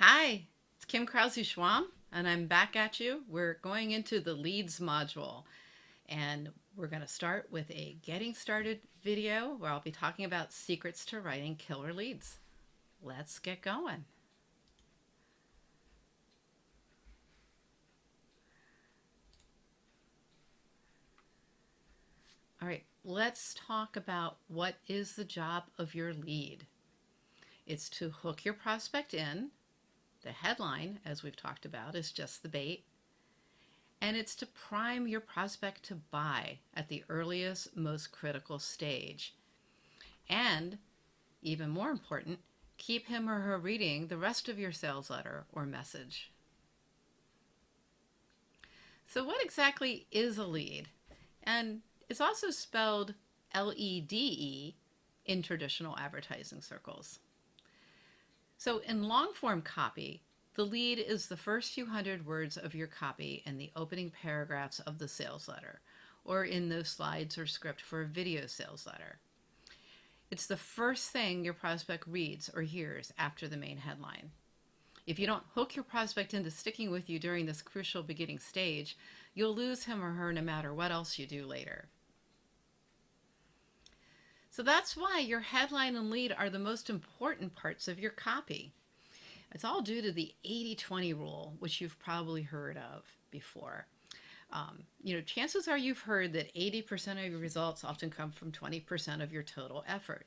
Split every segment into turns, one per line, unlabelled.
Hi, it's Kim Krause-Schwamm, and I'm back at you. We're going into the leads module, and we're going to start with a getting started video where I'll be talking about secrets to writing killer leads. Let's get going. All right, let's talk about what is the job of your lead. It's to hook your prospect in. The headline, as we've talked about, is just the bait. And it's to prime your prospect to buy at the earliest, most critical stage. And, even more important, keep him or her reading the rest of your sales letter or message. So what exactly is a lead? And it's also spelled LEDE in traditional advertising circles. So in long form copy, the lead is the first few hundred words of your copy in the opening paragraphs of the sales letter, or in those slides or script for a video sales letter. It's the first thing your prospect reads or hears after the main headline. If you don't hook your prospect into sticking with you during this crucial beginning stage, you'll lose him or her no matter what else you do later. So that's why your headline and lead are the most important parts of your copy. It's all due to the 80-20 rule, which you've probably heard of before. Chances are you've heard that 80% of your results often come from 20% of your total effort.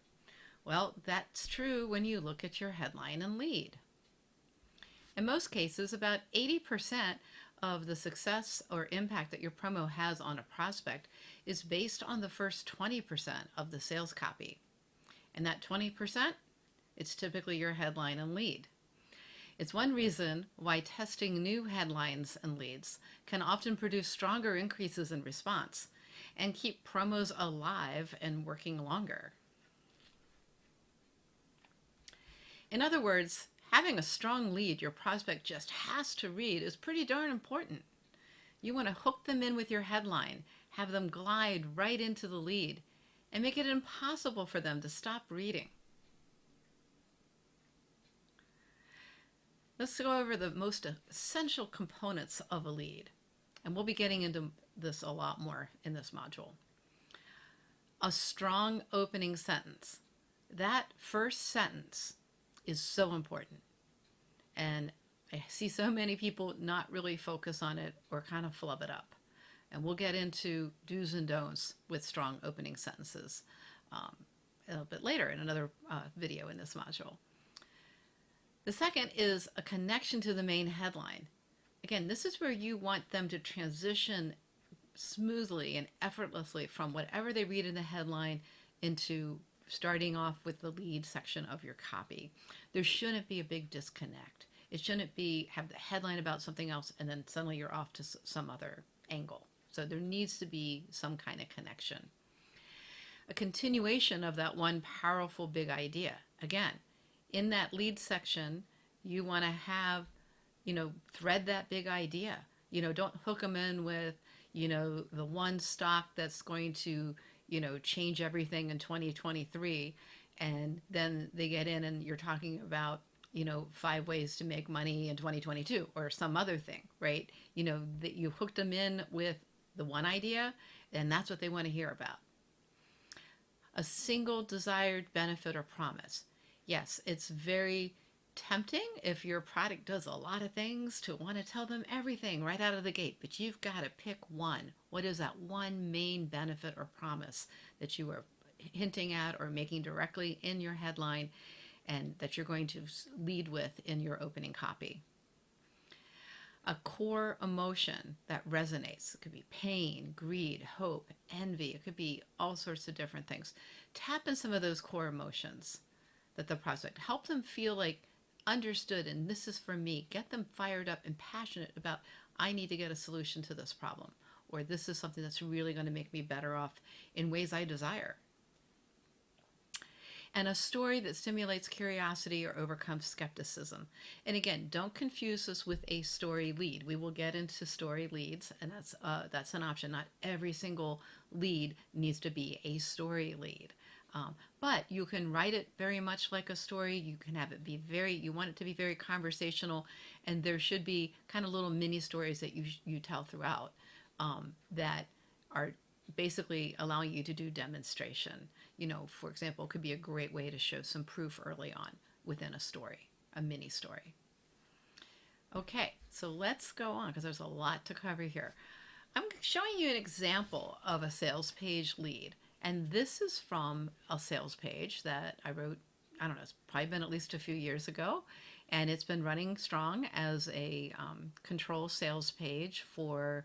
Well, that's true when you look at your headline and lead. In most cases, about 80% of the success or impact that your promo has on a prospect is based on the first 20% of the sales copy. And that 20%, it's typically your headline and lead. It's one reason why testing new headlines and leads can often produce stronger increases in response and keep promos alive and working longer. In other words, having a strong lead your prospect just has to read is pretty darn important. You want to hook them in with your headline, have them glide right into the lead, and make it impossible for them to stop reading. Let's go over the most essential components of a lead, and we'll be getting into this a lot more in this module. A strong opening sentence. That first sentence is so important, and I see so many people not really focus on it or kind of flub it up. And we'll get into do's and don'ts with strong opening sentences a little bit later in another video in this module. The second is a connection to the main headline. Again, this is where you want them to transition smoothly and effortlessly from whatever they read in the headline into starting off with the lead section of your copy. There shouldn't be a big disconnect. It shouldn't be have the headline about something else and then suddenly you're off to some other angle. So there needs to be some kind of connection. A continuation of that one powerful big idea. Again, in that lead section, you want to have, thread that big idea. Don't hook them in with, the one stock that's going to, change everything in 2023. And then they get in and you're talking about, 5 ways to make money in 2022 or some other thing, right? That you hooked them in with the one idea, and that's what they want to hear about. A single desired benefit or promise. Yes, it's very tempting if your product does a lot of things to want to tell them everything right out of the gate, but you've got to pick one. What is that one main benefit or promise that you are hinting at or making directly in your headline and that you're going to lead with in your opening copy? A core emotion that resonates. It could be pain, greed, hope, envy. It could be all sorts of different things. Tap in some of those core emotions that the prospect, help them feel like understood and this is for me. Get them fired up and passionate about, I need to get a solution to this problem, or this is something that's really going to make me better off in ways I desire. And a story that stimulates curiosity or overcomes skepticism. And again, don't confuse this with a story lead. We will get into story leads, and that's an option. Not every single lead needs to be a story lead. But you can write it very much like a story. You can have it be you want it to be very conversational, and there should be kind of little mini stories that you tell throughout that are basically allowing you to do demonstration. For example, it could be a great way to show some proof early on within a story, a mini story. Okay, so let's go on because there's a lot to cover here. I'm showing you an example of a sales page lead. And this is from a sales page that I wrote, I don't know, it's probably been at least a few years ago. And it's been running strong as a control sales page for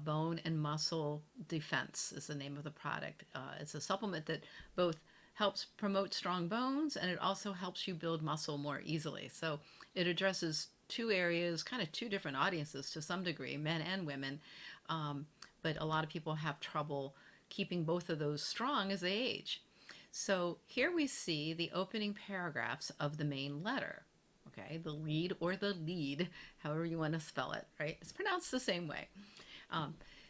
bone and muscle defense is the name of the product. It's a supplement that both helps promote strong bones and it also helps you build muscle more easily. So it addresses two areas, kind of two different audiences to some degree, men and women. But a lot of people have trouble keeping both of those strong as they age. So here we see the opening paragraphs of the main letter. Okay, the lead or the lead, however you want to spell it, right? It's pronounced the same way.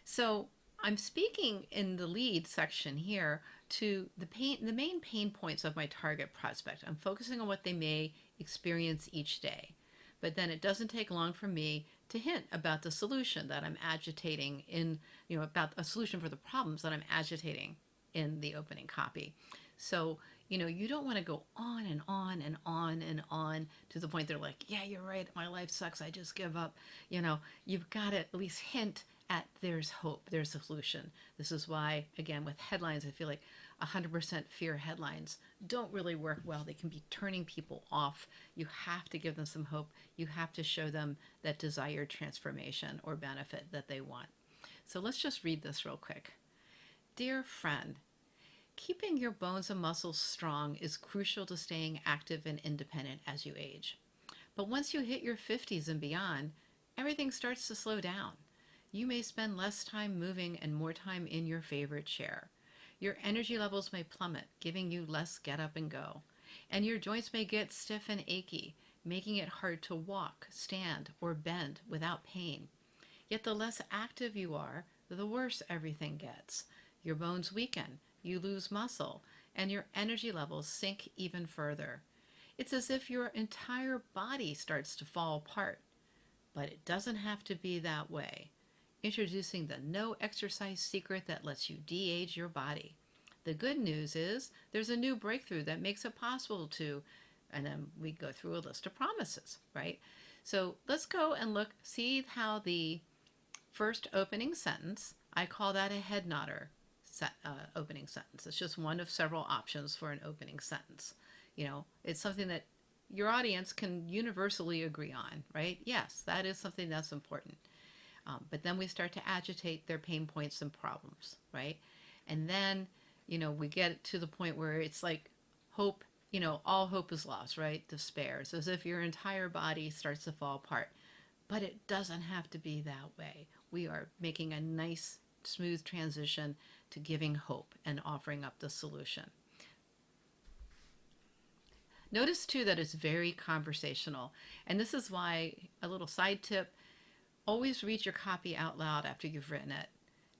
So I'm speaking in the lead section here to the main pain points of my target prospect. I'm focusing on what they may experience each day. But then it doesn't take long for me to hint about the solution that I'm agitating about a solution for the problems that I'm agitating in the opening copy. So, you don't want to go on and on and on and on to the point they're like, yeah, you're right, my life sucks, I just give up. You've got to at least hint at there's hope, there's a solution. This is why, again, with headlines, I feel like 100% fear headlines don't really work well. They can be turning people off. You have to give them some hope. You have to show them that desired transformation or benefit that they want. So let's just read this real quick. Dear friend, keeping your bones and muscles strong is crucial to staying active and independent as you age. But once you hit your 50s and beyond, everything starts to slow down. You may spend less time moving and more time in your favorite chair. Your energy levels may plummet, giving you less get up and go. And your joints may get stiff and achy, making it hard to walk, stand, or bend without pain. Yet the less active you are, the worse everything gets. Your bones weaken, you lose muscle, and your energy levels sink even further. It's as if your entire body starts to fall apart. But it doesn't have to be that way. Introducing the no exercise secret that lets you de-age your body. The good news is there's a new breakthrough that makes it possible to, and then we go through a list of promises, right? So let's go and see how the first opening sentence, I call that a head nodder opening sentence. It's just one of several options for an opening sentence. It's something that your audience can universally agree on, right? Yes, that is something that's important. But then we start to agitate their pain points and problems, right? And then, we get to the point where it's like hope, all hope is lost, right? Despair. It's as if your entire body starts to fall apart. But it doesn't have to be that way. We are making a nice, smooth transition to giving hope and offering up the solution. Notice, too, that it's very conversational. And this is why, a little side tip, always read your copy out loud after you've written it.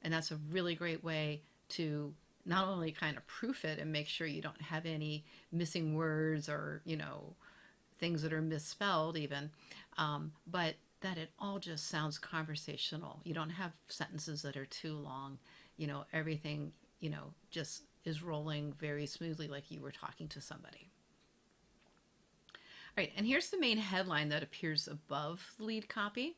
And that's a really great way to not only kind of proof it and make sure you don't have any missing words or, things that are misspelled even, but that it all just sounds conversational. You don't have sentences that are too long. Everything, just is rolling very smoothly like you were talking to somebody. All right, and here's the main headline that appears above the lead copy.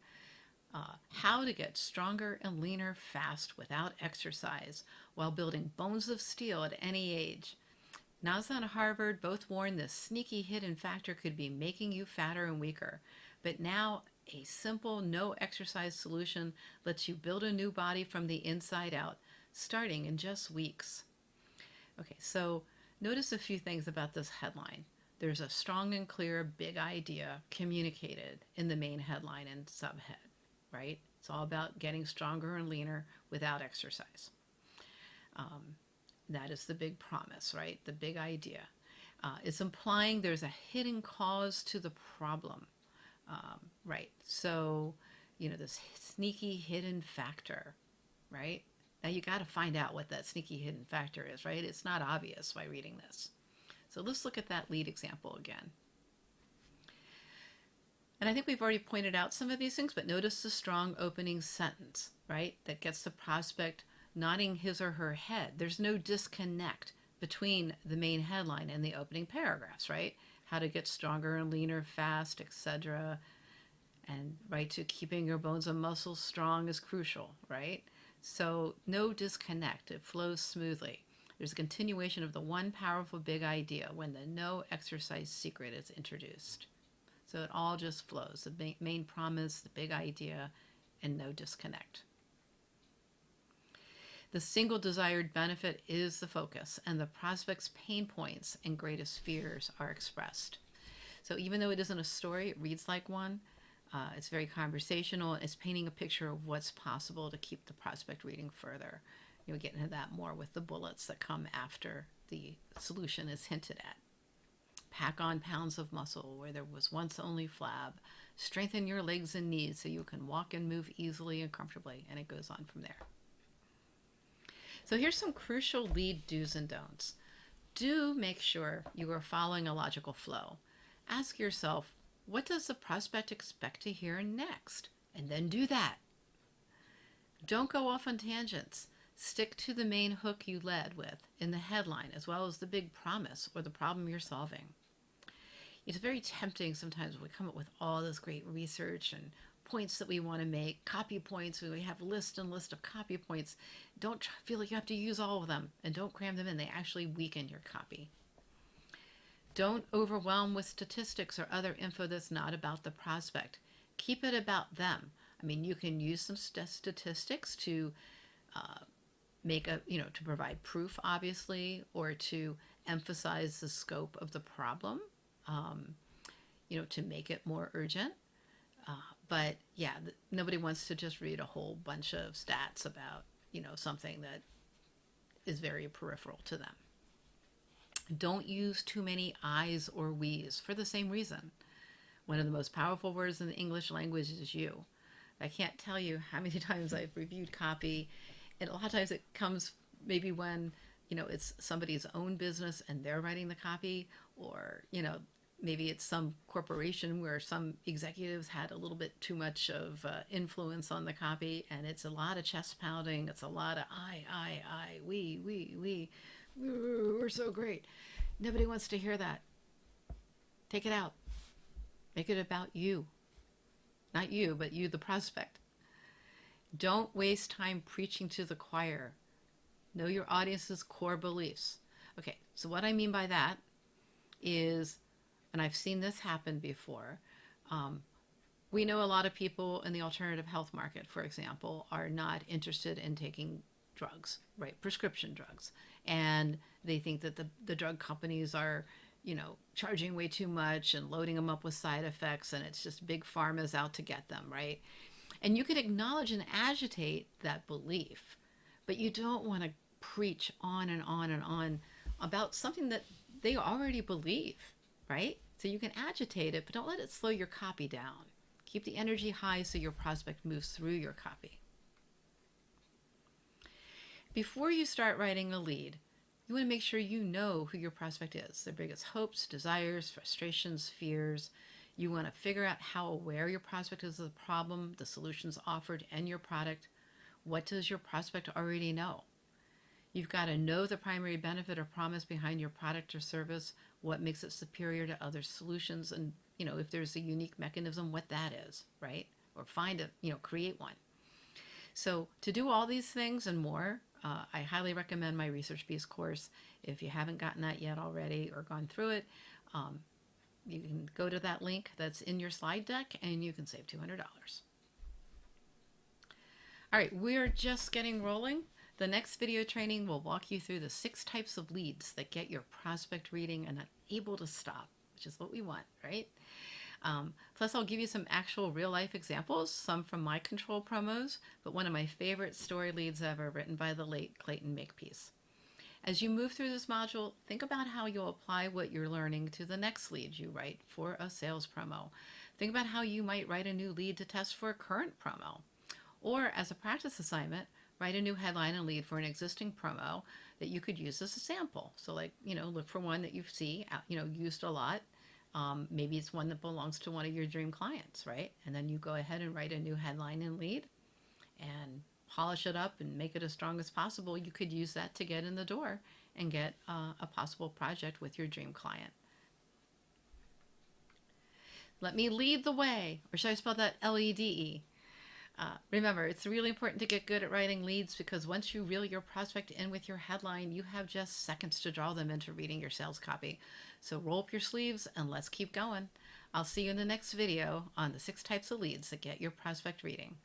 How to get stronger and leaner fast without exercise while building bones of steel at any age. NASA and Harvard both warned this sneaky hidden factor could be making you fatter and weaker. But now a simple no exercise solution lets you build a new body from the inside out, starting in just weeks. Okay, so notice a few things about this headline. There's a strong and clear big idea communicated in the main headline and subhead. Right? It's all about getting stronger and leaner without exercise. That is the big promise, right? The big idea. It's implying there's a hidden cause to the problem, right? So, this sneaky hidden factor, right? Now you got to find out what that sneaky hidden factor is, right? It's not obvious by reading this. So let's look at that lead example again. And I think we've already pointed out some of these things, but notice the strong opening sentence, right? That gets the prospect nodding his or her head. There's no disconnect between the main headline and the opening paragraphs, right? How to get stronger and leaner fast, etc. And right to keeping your bones and muscles strong is crucial, right? So no disconnect. It flows smoothly. There's a continuation of the one powerful big idea when the no exercise secret is introduced. So it all just flows. The main promise, the big idea, and no disconnect. The single desired benefit is the focus, and the prospect's pain points and greatest fears are expressed. So even though it isn't a story, it reads like one. It's very conversational. It's painting a picture of what's possible to keep the prospect reading further. You'll get into that more with the bullets that come after the solution is hinted at. Pack on pounds of muscle where there was once only flab. Strengthen your legs and knees so you can walk and move easily and comfortably. And it goes on from there. So here's some crucial lead do's and don'ts. Do make sure you are following a logical flow. Ask yourself, what does the prospect expect to hear next? And then do that. Don't go off on tangents. Stick to the main hook you led with in the headline, as well as the big promise or the problem you're solving. It's very tempting sometimes when we come up with all this great research and points that we want to make, copy points. We have list and list of copy points. Don't feel like you have to use all of them, and don't cram them in. They actually weaken your copy. Don't overwhelm with statistics or other info that's not about the prospect. Keep it about them. I mean, you can use some statistics to to provide proof, obviously, or to emphasize the scope of the problem, to make it more urgent. But yeah, nobody wants to just read a whole bunch of stats about, something that is very peripheral to them. Don't use too many I's or we's for the same reason. One of the most powerful words in the English language is you. I can't tell you how many times I've reviewed copy, and a lot of times it comes maybe when, it's somebody's own business and they're writing the copy, or, maybe it's some corporation where some executives had a little bit too much of influence on the copy, and it's a lot of chest pounding. It's a lot of I, we, we're so great. Nobody wants to hear that. Take it out. Make it about you. Not you, but you, the prospect. Don't waste time preaching to the choir. Know your audience's core beliefs. Okay, so what I mean by that is, and I've seen this happen before, we know a lot of people in the alternative health market, for example, are not interested in taking drugs, right? Prescription drugs. And they think that the drug companies are, charging way too much and loading them up with side effects, and it's just big pharma's out to get them, right? And you can acknowledge and agitate that belief, but you don't want to preach on and on and on about something that they already believe, right? So you can agitate it, but don't let it slow your copy down. Keep the energy high so your prospect moves through your copy. Before you start writing a lead, you want to make sure you know who your prospect is, their biggest hopes, desires, frustrations, fears. You want to figure out how aware your prospect is of the problem, the solutions offered, and your product. What does your prospect already know? You've got to know the primary benefit or promise behind your product or service, what makes it superior to other solutions, and, if there's a unique mechanism, what that is, right? Or create one. So to do all these things and more, I highly recommend my Research Beast course. If you haven't gotten that yet already or gone through it, you can go to that link that's in your slide deck and you can save $200. All right, we're just getting rolling. The next video training will walk you through the 6 types of leads that get your prospect reading and unable to stop, which is what we want, right? Plus, I'll give you some actual real-life examples, some from my control promos, but one of my favorite story leads ever, written by the late Clayton Makepeace. As you move through this module, think about how you'll apply what you're learning to the next lead you write for a sales promo. Think about how you might write a new lead to test for a current promo. Or, as a practice assignment, write a new headline and lead for an existing promo that you could use as a sample. So like, look for one that you see, used a lot. Maybe it's one that belongs to one of your dream clients, right? And then you go ahead and write a new headline and lead and polish it up and make it as strong as possible. You could use that to get in the door and get a possible project with your dream client. Let me lead the way, or should I spell that L-E-D-E? Remember, it's really important to get good at writing leads, because once you reel your prospect in with your headline, you have just seconds to draw them into reading your sales copy. So roll up your sleeves and let's keep going. I'll see you in the next video on the 6 types of leads that get your prospect reading.